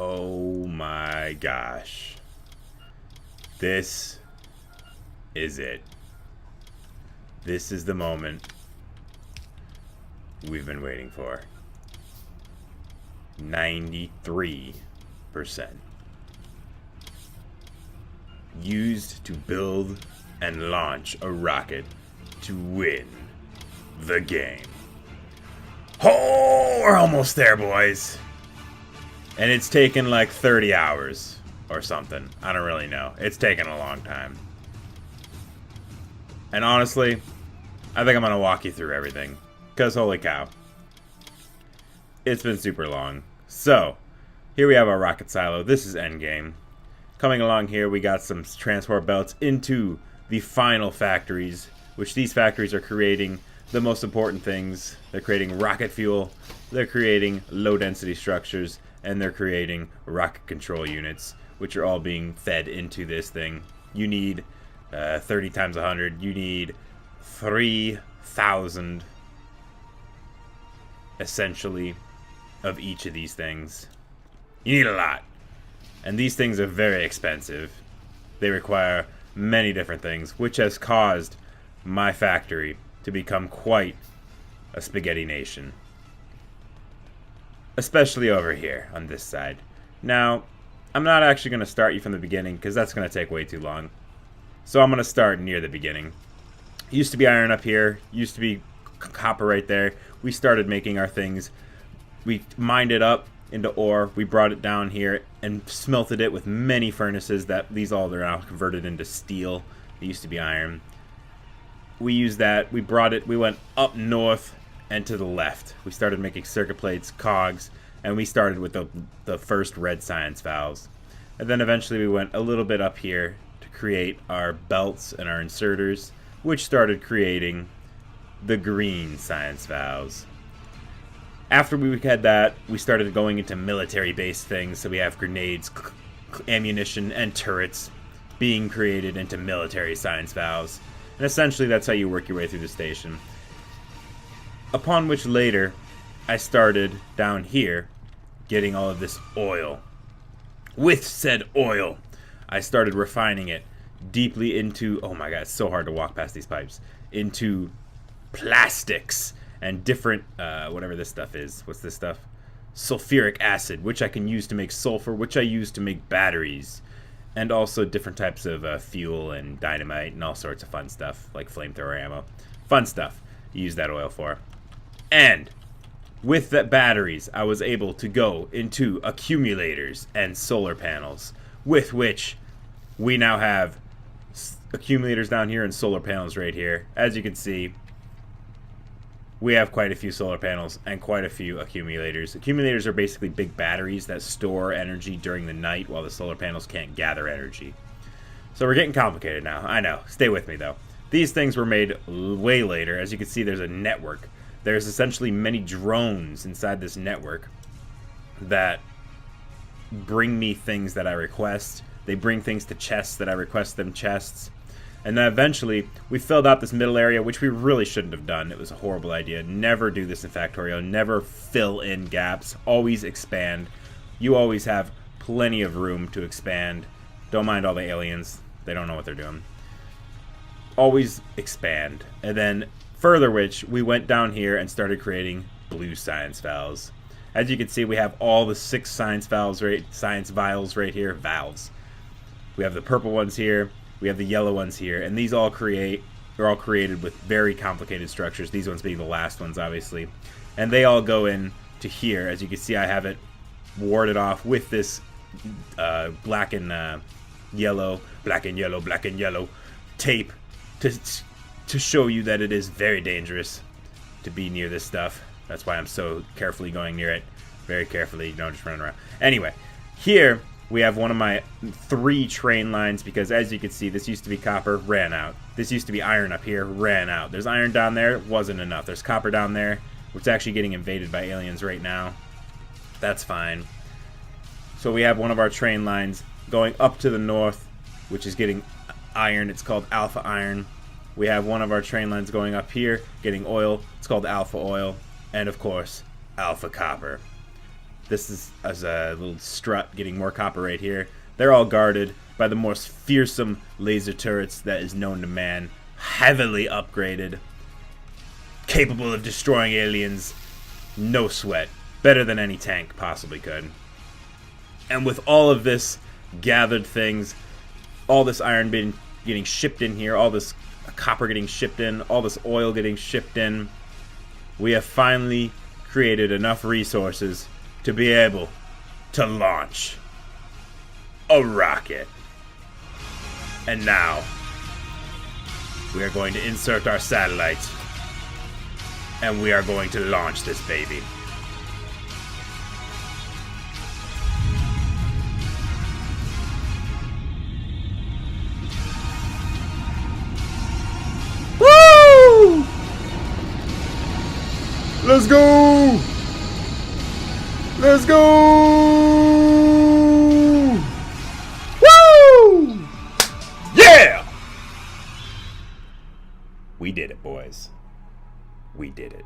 Oh my gosh. This is it. This is the moment we've been waiting for. 93% used to build and launch a rocket to win the game. Oh, we're almost there, boys. And it's taken like 30 hours or something. I don't really know. It's taken a long time. And honestly, I think I'm going to walk you through everything. Because holy cow. It's been super long. So, here we have our rocket silo. This is endgame. Coming along here, we got some transport belts into the final factories, which these factories are creating the most important things. They're creating rocket fuel, they're creating low-density structures, and they're creating rocket control units, which are all being fed into this thing. You need 30 times 100. You need 3,000, essentially, of each of these things. You need a lot. And these things are very expensive. They require many different things, which has caused my factory to become quite a spaghetti nation. Especially over here on this side. Now, I'm not actually going to start you from the beginning because that's going to take way too long. So I'm going to start near the beginning. Used to be iron up here. Used to be copper right there. We started making our things. We mined it up into ore. We brought it down here and smelted it with many furnaces. These all are now converted into steel. They used to be iron. We used that. We brought it. We went up north and to the left. We started making circuit plates, cogs, and we started with the first red science valves. And then eventually we went a little bit up here to create our belts and our inserters, which started creating the green science valves. After we had that, we started going into military-based things, so we have grenades, ammunition, and turrets being created into military science valves. And essentially that's how you work your way through the station. Upon which later, I started down here getting all of this oil. With said oil, I started refining it deeply into, oh my god, it's so hard to walk past these pipes, into plastics and different, whatever this stuff is. What's this stuff? Sulfuric acid, which I can use to make sulfur, which I use to make batteries. And also different types of fuel and dynamite and all sorts of fun stuff, like flamethrower ammo. Fun stuff you use that oil for. And with that batteries, I was able to go into accumulators and solar panels, with which we now have accumulators down here and solar panels right here. As you can see, we have quite a few solar panels and quite a few accumulators. Accumulators are basically big batteries that store energy during the night while the solar panels can't gather energy. So we're getting complicated now. I know. Stay with me, though. These things were made way later. As you can see, there's a network. There's essentially many drones inside this network that bring me things that I request. They bring things to chests that I request them chests. And then eventually, we filled out this middle area, which we really shouldn't have done. It was a horrible idea. Never do this in Factorio. Never fill in gaps. Always expand. You always have plenty of room to expand. Don't mind all the aliens. They don't know what they're doing. Always expand. And then, further which, we went down here and started creating blue science valves. As you can see, we have all the 6 science vials right here. Valves. We have the purple ones here. We have the yellow ones here, and these all they're all created with very complicated structures, these ones being the last ones, obviously. And they all go in to here. As you can see, I have it warded off with this black and yellow tape to show you that it is very dangerous to be near this stuff. That's why I'm so carefully going near it. Very carefully, don't just run around. Anyway, here we have one of my 3 train lines, because as you can see, this used to be copper, ran out. This used to be iron up here, ran out. There's iron down there, wasn't enough. There's copper down there, which is actually getting invaded by aliens right now. That's fine. So we have one of our train lines going up to the north, which is getting iron. It's called alpha iron. We have one of our train lines going up here, getting oil. It's called alpha oil. And of course, alpha copper. This is as a little strut, getting more copper right here. They're all guarded by the most fearsome laser turrets that is known to man. Heavily upgraded. Capable of destroying aliens. No sweat. Better than any tank possibly could. And with all of this gathered things, all this iron being getting shipped in here, all this copper getting shipped in, all this oil getting shipped in, we have finally created enough resources to be able to launch a rocket. And now we are going to insert our satellite and we are going to launch this baby. Woo! Let's go! Let's go! Woo! Yeah! We did it, boys. We did it.